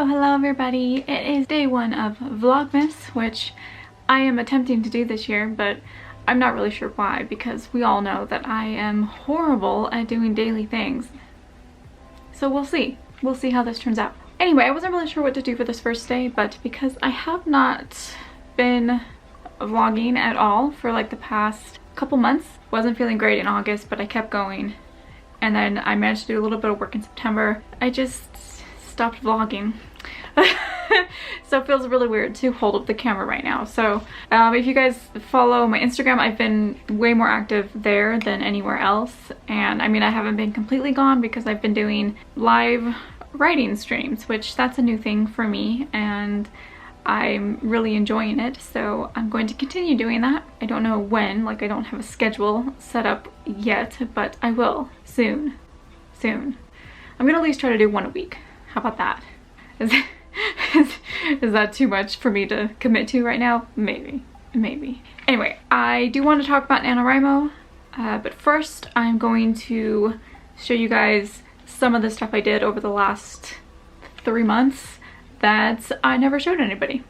Hello everybody. It is day one of Vlogmas, which I am attempting to do this year, but I'm not really sure why, because we all know that I am horrible at doing daily things. So we'll see. We'll see how this turns out. Anyway, I wasn't really sure what to do for this first day, but because I have not been vlogging at all for like the past couple months, wasn't feeling great in August, but I kept going. And then I managed to do a little bit of work in September. I just stopped vlogging. So it feels really weird to hold up the camera right now. So if you guys follow my Instagram, I've been way more active there than anywhere else. And I mean, I haven't been completely gone because I've been doing live writing streams, which that's a new thing for me and I'm really enjoying it. So I'm going to continue doing that. I don't know when, like I don't have a schedule set up yet, but I will soon. I'm gonna at least try to do one a week. How about that? Is that too much for me to commit to right now? Maybe. Anyway, I do want to talk about NaNoWriMo, but first I'm going to show you guys some of the stuff I did over the last 3 months that I never showed anybody.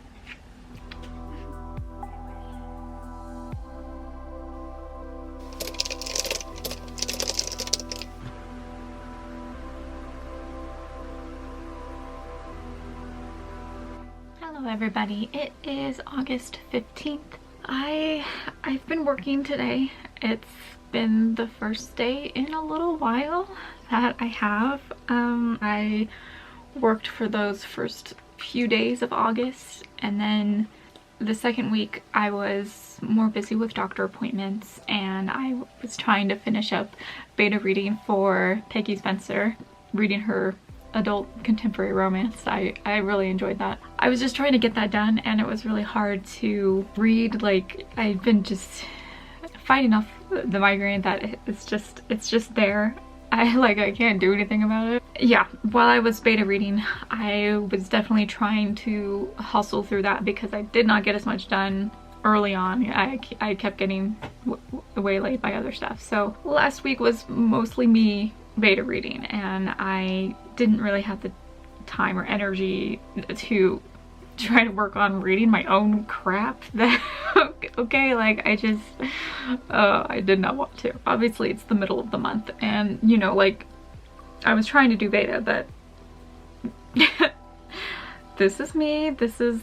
Hello everybody, it is August 15th. I've been working today. It's been the first day in a little while that I have. I worked for those first few days of August, and then the second week I was more busy with doctor appointments and I was trying to finish up beta reading for Peggy Spencer, reading her adult contemporary romance. I really enjoyed that. I was just trying to get that done and it was really hard to read. Like, I've been just fighting off the migraine that it's just there. I can't do anything about it. Yeah, while I was beta reading, I was definitely trying to hustle through that because I did not get as much done early on. I kept getting waylaid by other stuff. So last week was mostly me beta reading and I didn't really have the time or energy to try to work on reading my own crap. That okay, like I did not want to. Obviously it's the middle of the month and you know, like I was trying to do beta, but this is me. This is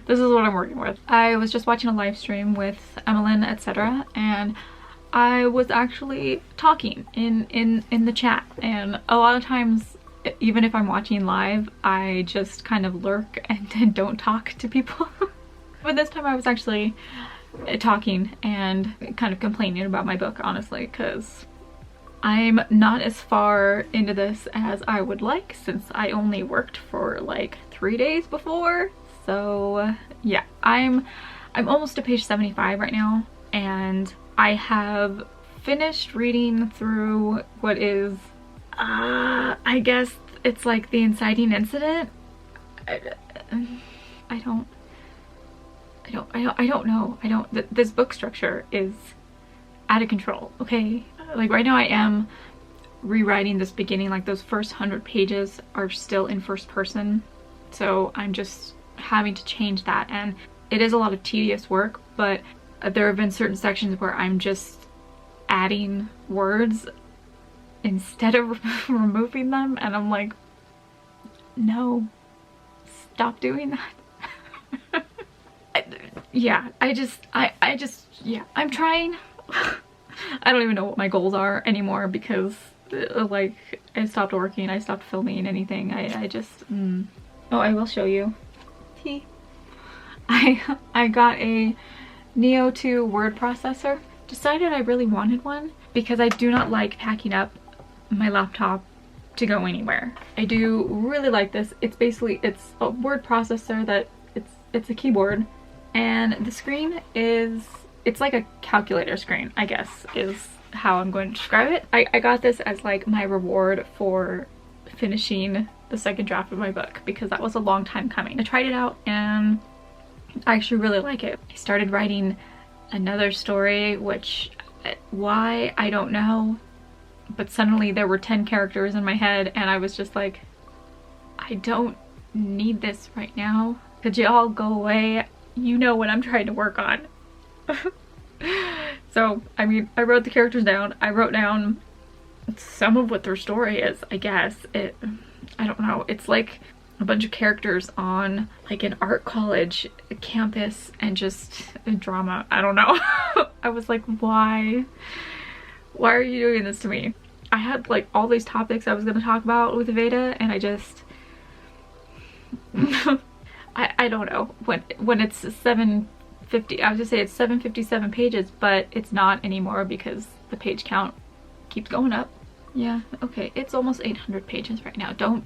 what I'm working with. I was just watching a live stream with Emmeline, etc., and I was actually talking in the chat, and a lot of times even if I'm watching live I just kind of lurk and don't talk to people. But this time I was actually talking and kind of complaining about my book, honestly, because I'm not as far into this as I would like since I only worked for like 3 days before. So yeah, I'm almost to page 75 right now, and I have finished reading through what is, I guess it's like the inciting incident. I don't know. This book structure is out of control, okay? Like right now I am rewriting this beginning, like those first 100 pages are still in first person. So I'm just having to change that, and it is a lot of tedious work, but there have been certain sections where I'm just adding words instead of removing them, and I'm like, no, stop doing that. Yeah, I'm trying. I don't even know what my goals are anymore because like I stopped working, I stopped filming anything. Oh, I will show you. I got a Neo 2 word processor. Decided I really wanted one because I do not like packing up my laptop to go anywhere. I do really like this. It's a word processor that it's a keyboard, and the screen it's like a calculator screen, I guess is how I'm going to describe it. I got this as like my reward for finishing the second draft of my book because that was a long time coming. I tried it out and I actually really like it. I started writing another story, which why I don't know, but suddenly there were 10 characters in my head and I was just like, I don't need this right now. Could you all go away? You know what I'm trying to work on. So, I mean, I wrote the characters down. I wrote down some of what their story is, I guess. I don't know. It's like a bunch of characters on like an art college campus and just drama. I don't know. I was like, why? Why are you doing this to me? I had like all these topics I was going to talk about with Veda, and I just I don't know. When it's 750, I was gonna say it's 757 pages, but it's not anymore because the page count keeps going up. Yeah, okay, it's almost 800 pages right now. Don't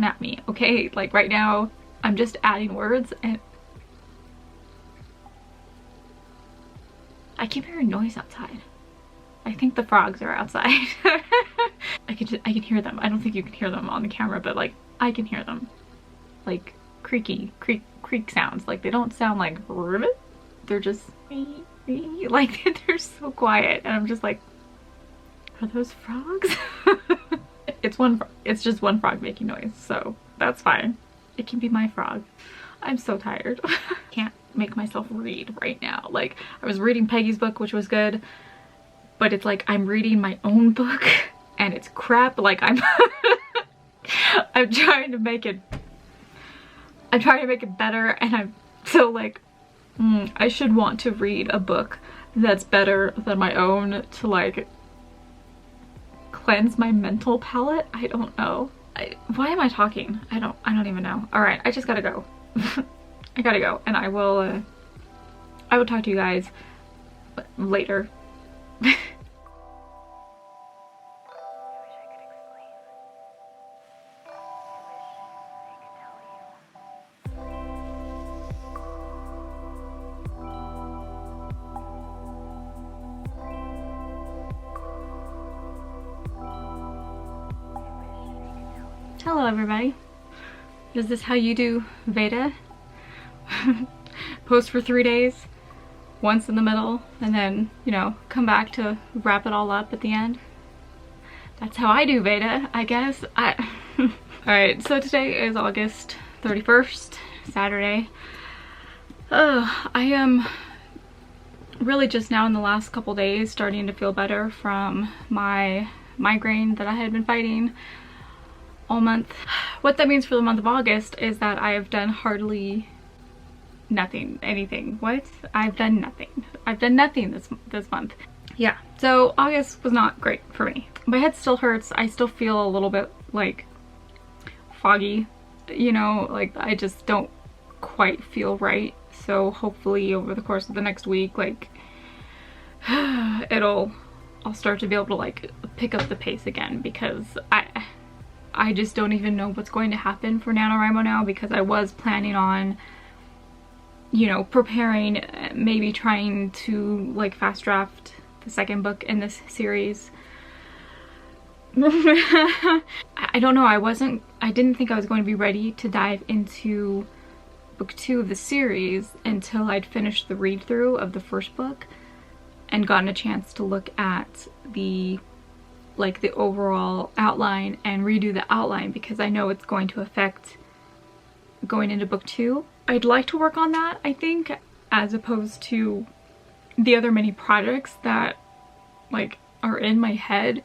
at me, okay? Like right now I'm just adding words, and I keep hearing noise outside. I think the frogs are outside. I can hear them. I don't think you can hear them on the camera, but like I can hear them. Like creak sounds. Like they don't sound like ribbit. They're just like they're so quiet, and I'm just like, are those frogs? It's just one frog making noise, so that's fine. It can be my frog. I'm so tired. Can't make myself read right now. Like I was reading Peggy's book, which was good, but it's like I'm reading my own book and it's crap. Like I'm I'm trying to make it better, and I'm so like I should want to read a book that's better than my own to like cleanse my mental palette. I don't know. Why am I talking? I don't even know. All right, I just gotta go. I gotta go, and I will talk to you guys later. Hello everybody. Is this how you do Veda? Post for 3 days, once in the middle, and then, you know, come back to wrap it all up at the end? That's how I do Veda, I guess. Alright, so today is August 31st, Saturday. I am really just now in the last couple days starting to feel better from my migraine that I had been fighting all month. What that means for the month of August is that I have done hardly anything. What? I've done nothing. I've done nothing this month. Yeah, so August was not great for me. My head still hurts. I still feel a little bit like foggy, you know, like I just don't quite feel right. So hopefully over the course of the next week, like I'll start to be able to like pick up the pace again, because I just don't even know what's going to happen for NaNoWriMo now, because I was planning on, you know, preparing, maybe trying to like fast draft the second book in this series. I don't know, I didn't think I was going to be ready to dive into book 2 of the series until I'd finished the read through of the first book and gotten a chance to look at the overall outline and redo the outline, because I know it's going to affect going into book 2. I'd like to work on that, I think, as opposed to the other many projects that like are in my head,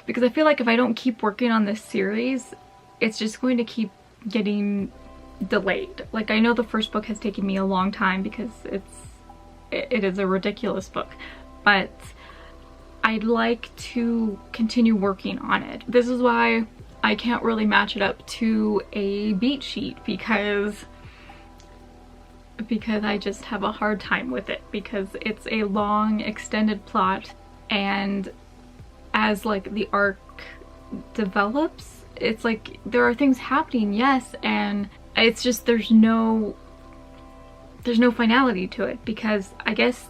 because I feel like if I don't keep working on this series, it's just going to keep getting delayed. Like I know the first book has taken me a long time because it is a ridiculous book, but I'd like to continue working on it. This is why I can't really match it up to a beat sheet, because I just have a hard time with it, because it's a long extended plot, and as like the arc develops, it's like there are things happening, yes, and it's just there's no finality to it, because I guess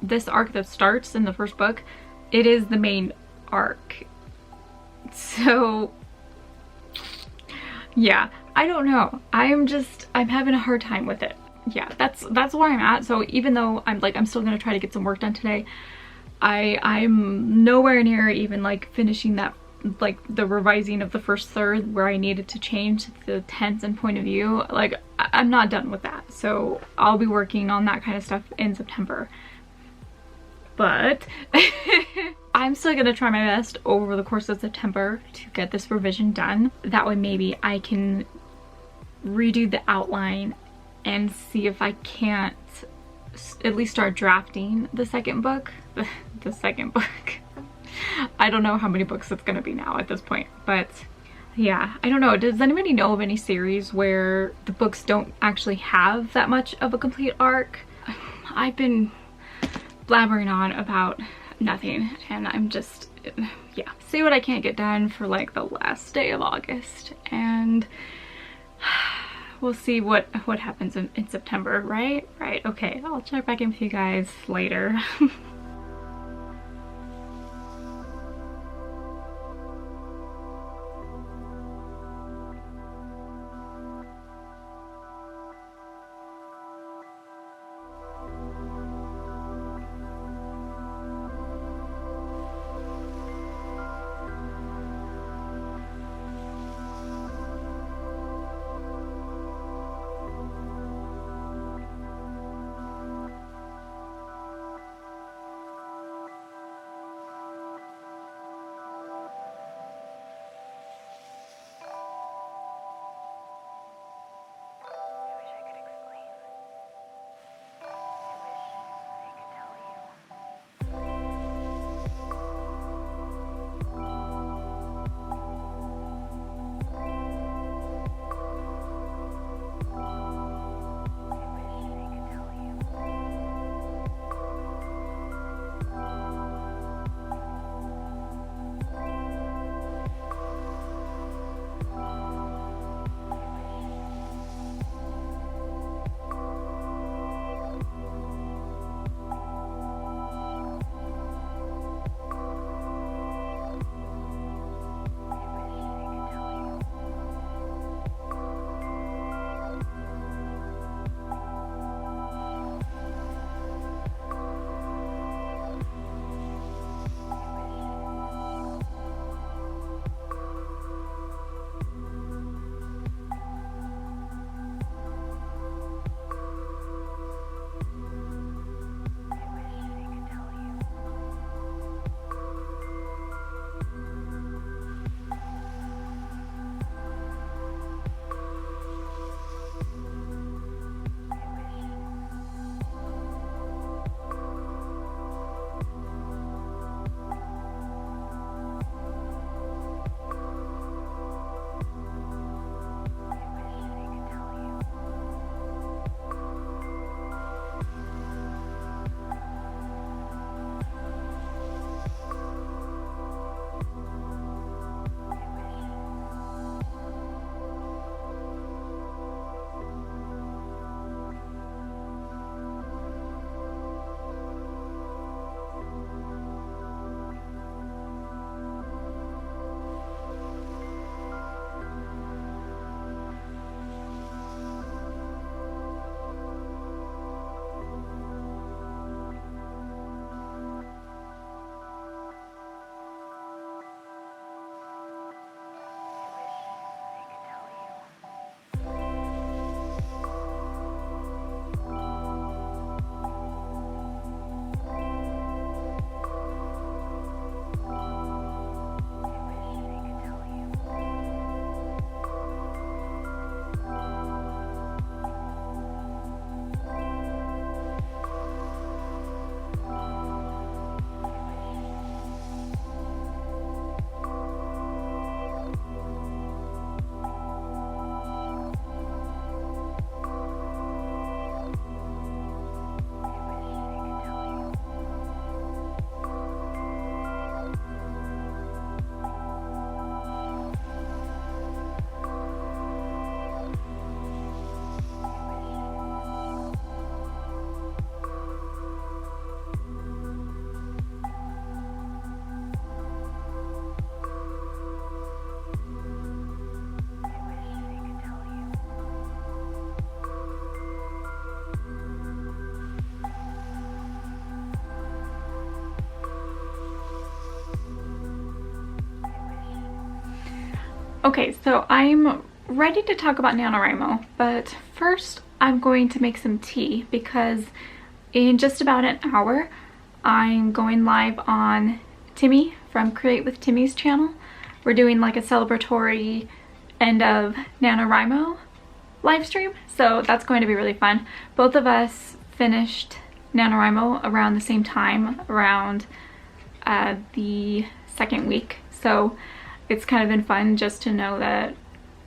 this arc that starts in the first book, it is the main arc. So yeah, I don't know. I'm having a hard time with it. Yeah, that's where I'm at. So even though I'm still gonna try to get some work done today, I'm nowhere near even like finishing that like the revising of the first third where I needed to change the tense and point of view, like I'm not done with that. So I'll be working on that kind of stuff in September. But I'm still gonna try my best over the course of September to get this revision done. That way maybe I can redo the outline and see if I can't at least start drafting the second book. The second book. I don't know how many books it's gonna be now at this point, but yeah, I don't know. Does anybody know of any series where the books don't actually have that much of a complete arc? I've been blabbering on about nothing, and I'm just, yeah, see what I can't get done for like the last day of August, and we'll see what happens in September, right? Right, okay, I'll check back in with you guys later. Okay, so I'm ready to talk about NaNoWriMo, but first I'm going to make some tea because in just about an hour I'm going live on Timmy from Create with Timmy's channel. We're doing like a celebratory end of NaNoWriMo live stream, so that's going to be really fun. Both of us finished NaNoWriMo around the same time, around the second week, so it's kind of been fun just to know that,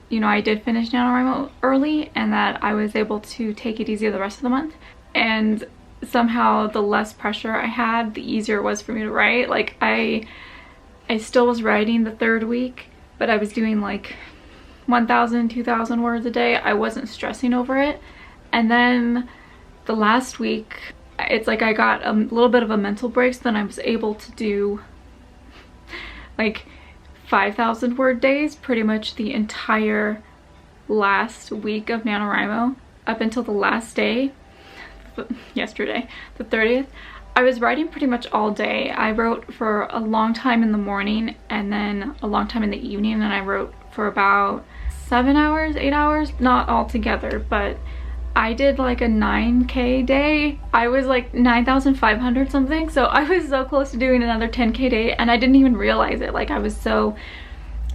you know, I did finish NaNoWriMo early and that I was able to take it easy the rest of the month. And somehow the less pressure I had, the easier it was for me to write. Like I still was writing the third week, but I was doing like 1,000, 2,000 words a day. I wasn't stressing over it. And then the last week, it's like I got a little bit of a mental break, so then I was able to do like 5,000 word days pretty much the entire last week of NaNoWriMo up until the last day, yesterday, the 30th. I was writing pretty much all day. I wrote for a long time in the morning and then a long time in the evening, and I wrote for about 7 hours, 8 hours, not all together, but I did like a 9K day. I was like 9,500 something, so I was so close to doing another 10K day and I didn't even realize it. Like I was so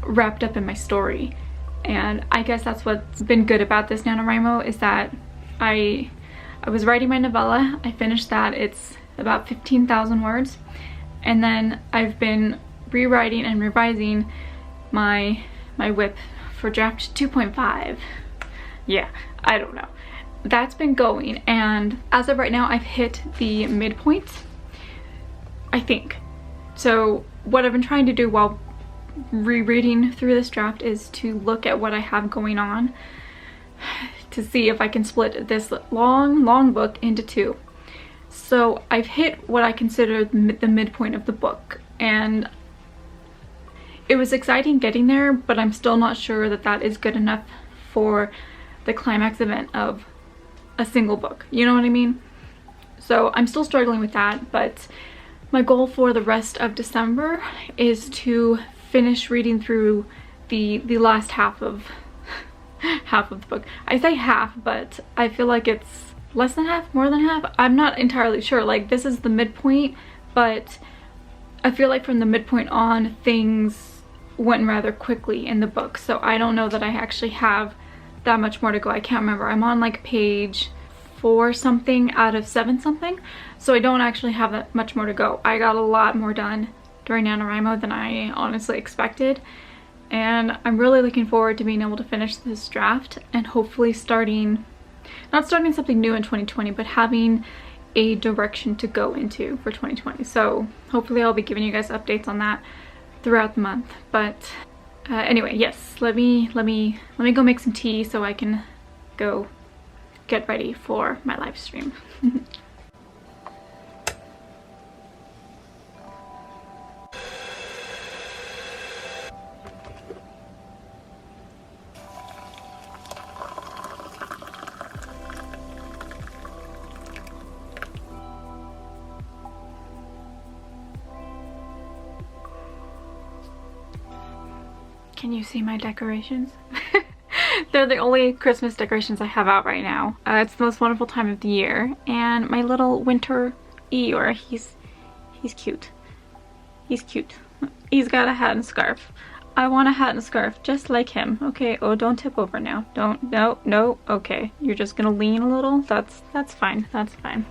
wrapped up in my story. And I guess that's what's been good about this NaNoWriMo, is that I was writing my novella. I finished that. It's about 15,000 words. And then I've been rewriting and revising my WIP for draft 2.5. Yeah, I don't know. That's been going, and as of right now I've hit the midpoint, I think. So what I've been trying to do while rereading through this draft is to look at what I have going on to see if I can split this long book into two. So I've hit what I consider the midpoint of the book, and it was exciting getting there, but I'm still not sure that that is good enough for the climax event of a single book, you know what I mean? So I'm still struggling with that, but my goal for the rest of December is to finish reading through the last half of the book. I say half, but I feel like it's less than half, more than half. I'm not entirely sure. Like, this is the midpoint, but I feel like from the midpoint on, things went rather quickly in the book, so I don't know that I actually have that much more to go. I can't remember. I'm on like page 4 something out of 7 something, so I don't actually have that much more to go. I got a lot more done during NaNoWriMo than I honestly expected, and I'm really looking forward to being able to finish this draft and hopefully not starting something new in 2020, but having a direction to go into for 2020. So hopefully I'll be giving you guys updates on that throughout the month. But anyway, yes, let me go make some tea so I can go get ready for my live stream. Can you see my decorations? They're the only Christmas decorations I have out right now. It's the most wonderful time of the year, and my little winter Eeyore, he's cute. He's cute. He's got a hat and scarf. I want a hat and scarf just like him. Okay, oh, don't tip over now. Don't, no, okay. You're just gonna lean a little? That's fine, that's fine.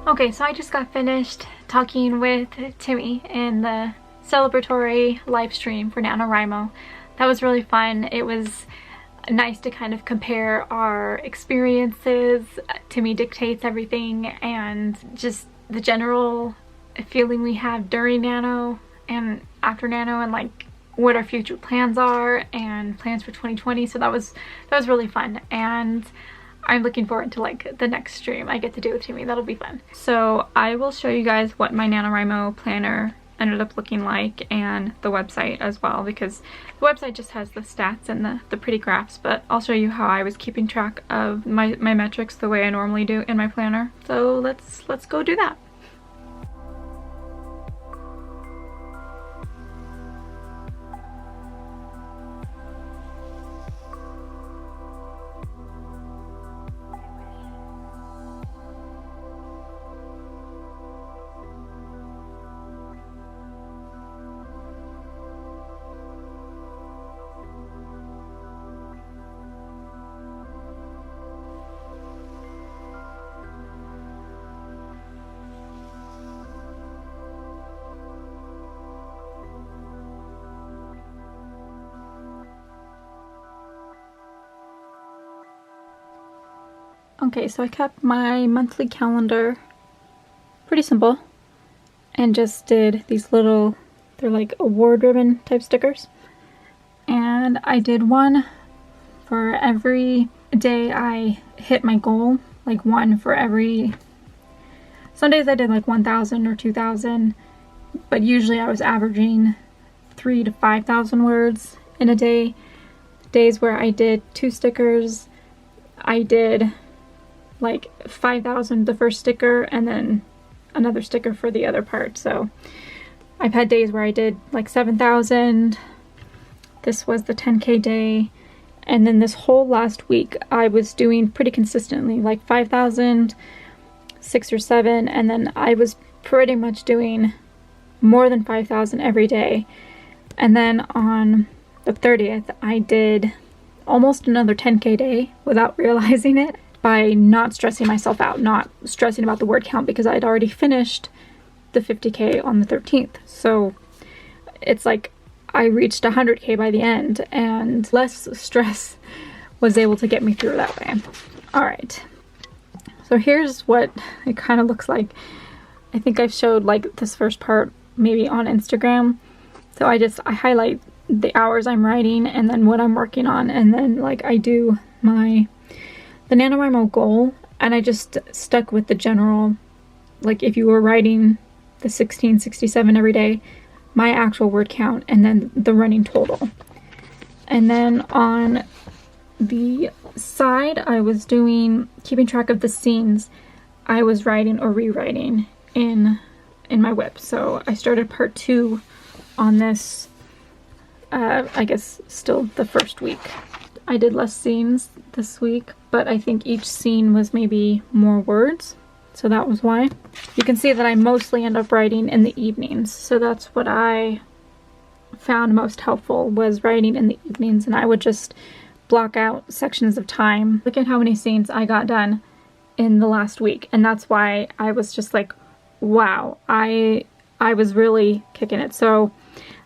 Okay, so I just got finished talking with Timmy in the celebratory live stream for NaNoWriMo. That was really fun. It was nice to kind of compare our experiences. Timmy dictates everything, and just the general feeling we have during Nano and after Nano, and like what our future plans are and plans for 2020. So that was really fun, and I'm looking forward to like the next stream I get to do with Timmy. That'll be fun. So I will show you guys what my NaNoWriMo planner ended up looking like, and the website as well, because the website just has the stats and the pretty graphs, but I'll show you how I was keeping track of my metrics the way I normally do in my planner. So let's go do that. Okay, so I kept my monthly calendar pretty simple and just did these little, they're like award ribbon type stickers. And I did one for every day I hit my goal, like one for every, some days I did like 1,000 or 2,000, but usually I was averaging 3,000 to 5,000 words in a day. Days where I did 2 stickers, I did like 5,000 the first sticker and then another sticker for the other part. So I've had days where I did like 7,000. This was the 10K day. And then this whole last week I was doing pretty consistently like 5,000, 6 or 7, and then I was pretty much doing more than 5,000 every day. And then on the 30th I did almost another 10K day without realizing it, by not stressing myself out, not stressing about the word count, because I'd already finished the 50K on the 13th. So it's like I reached 100K by the end, and less stress was able to get me through that way. All right, so here's what it kind of looks like. I think I've showed like this first part maybe on Instagram. So I highlight the hours I'm writing and then what I'm working on, and then like I do the NaNoWriMo goal, and I just stuck with the general, like if you were writing the 1667 every day, my actual word count, and then the running total. And then on the side I was keeping track of the scenes I was writing or rewriting in my whip. So I started part 2 on this, I guess still the first week. I did less scenes this week, but I think each scene was maybe more words, so that was why. You can see that I mostly end up writing in the evenings, so that's what I found most helpful, was writing in the evenings, and I would just block out sections of time. Look at how many scenes I got done in the last week, and that's why I was just like, wow, I was really kicking it. So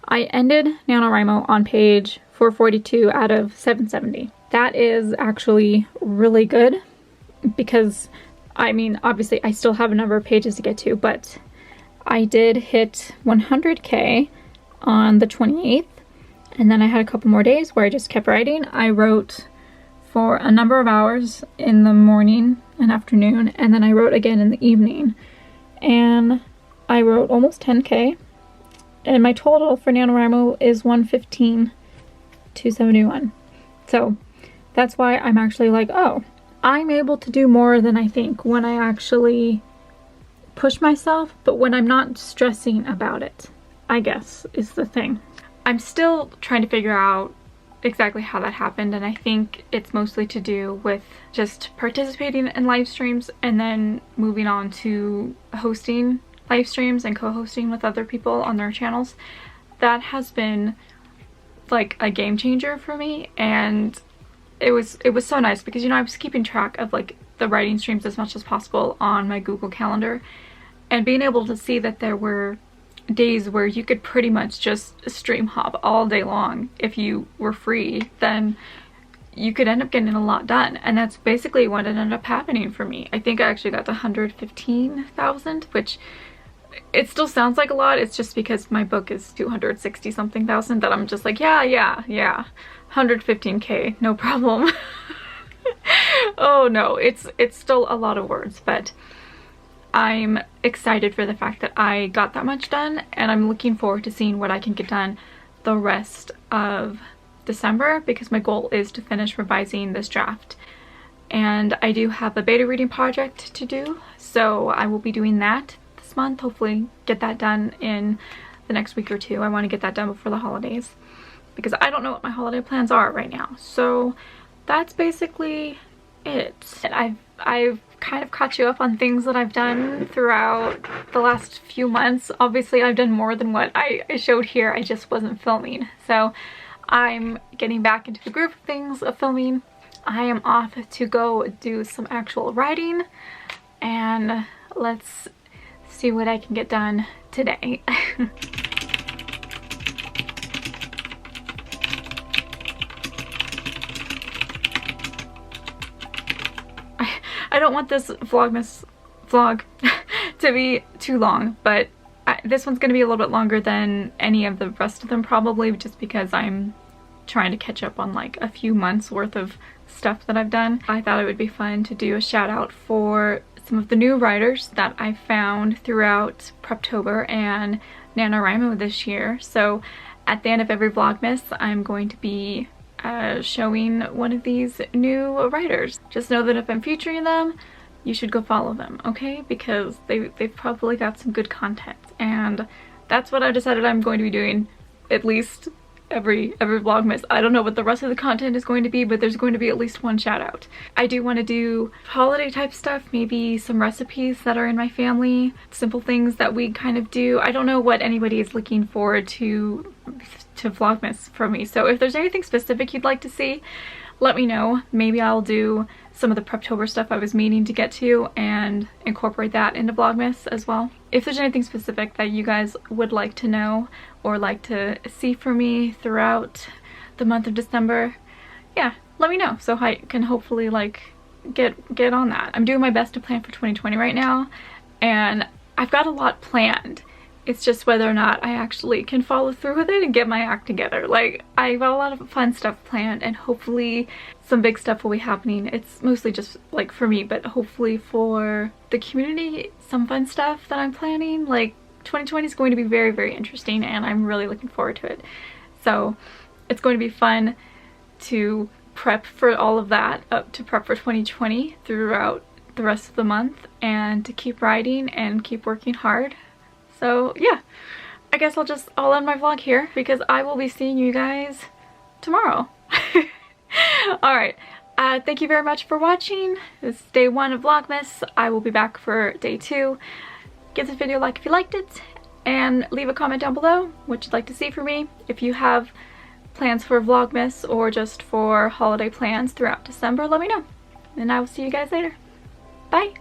I ended NaNoWriMo on page 442 out of 770. That is actually really good, because I mean, obviously I still have a number of pages to get to, but I did hit 100K on the 28th, and then I had a couple more days where I just kept writing. I wrote for a number of hours in the morning and afternoon, and then I wrote again in the evening, and I wrote almost 10K, and my total for NaNoWriMo is 115,271. So that's why I'm actually like, oh, I'm able to do more than I think when I actually push myself, but when I'm not stressing about it, I guess, is the thing. I'm still trying to figure out exactly how that happened, and I think it's mostly to do with just participating in live streams and then moving on to hosting live streams and co-hosting with other people on their channels. That has been like a game changer for me, and it was so nice because, you know, I was keeping track of like the writing streams as much as possible on my Google Calendar, and being able to see that there were days where you could pretty much just stream hop all day long if you were free, then you could end up getting a lot done. And that's basically what ended up happening for me. I think I actually got to 115,000, which it still sounds like a lot. It's just because my book is 260 something thousand that I'm just like, yeah, 115K, no problem. Oh no, it's still a lot of words, but I'm excited for the fact that I got that much done, and I'm looking forward to seeing what I can get done the rest of December, because my goal is to finish revising this draft. And I do have a beta reading project to do, so I will be doing that this month, hopefully get that done in the next week or two. I want to get that done before the holidays, because I don't know what my holiday plans are right now. So that's basically it. I've kind of caught you up on things that I've done throughout the last few months. Obviously I've done more than what I showed here, I just wasn't filming. So I'm getting back into the groove of things of filming. I am off to go do some actual writing, and let's see what I can get done today. I don't want this Vlogmas vlog to be too long, but this one's going to be a little bit longer than any of the rest of them probably, just because I'm trying to catch up on like a few months worth of stuff that I've done. I thought it would be fun to do a shout out for some of the new writers that I found throughout Preptober and NaNoWriMo this year. So at the end of every Vlogmas, I'm going to be showing one of these new writers. Just know that if I'm featuring them, you should go follow them, okay? Because they've probably got some good content, and that's what I decided I'm going to be doing at least every Vlogmas. I don't know what the rest of the content is going to be, but there's going to be at least one shout out. I do want to do holiday type stuff, maybe some recipes that are in my family, simple things that we kind of do. I don't know what anybody is looking forward to Vlogmas from me, so if there's anything specific you'd like to see, let me know. Maybe I'll do some of the Preptober stuff I was meaning to get to and incorporate that into Vlogmas as well. If there's anything specific that you guys would like to know or like to see from me throughout the month of December, yeah, let me know so I can hopefully like get on that. I'm doing my best to plan for 2020 right now, and I've got a lot planned. It's just whether or not I actually can follow through with it and get my act together. Like, I've got a lot of fun stuff planned, and hopefully some big stuff will be happening. It's mostly just like for me, but hopefully for the community, some fun stuff that I'm planning. Like, 2020 is going to be very, very interesting, and I'm really looking forward to it. So it's going to be fun to prep for all of that, to prep for 2020 throughout the rest of the month, and to keep writing and keep working hard. So yeah, I guess I'll end my vlog here because I will be seeing you guys tomorrow. Alright, thank you very much for watching. This is day 1 of Vlogmas. I will be back for day 2. Give this video a like if you liked it, and leave a comment down below what you'd like to see from me. If you have plans for Vlogmas or just for holiday plans throughout December, let me know. And I will see you guys later. Bye!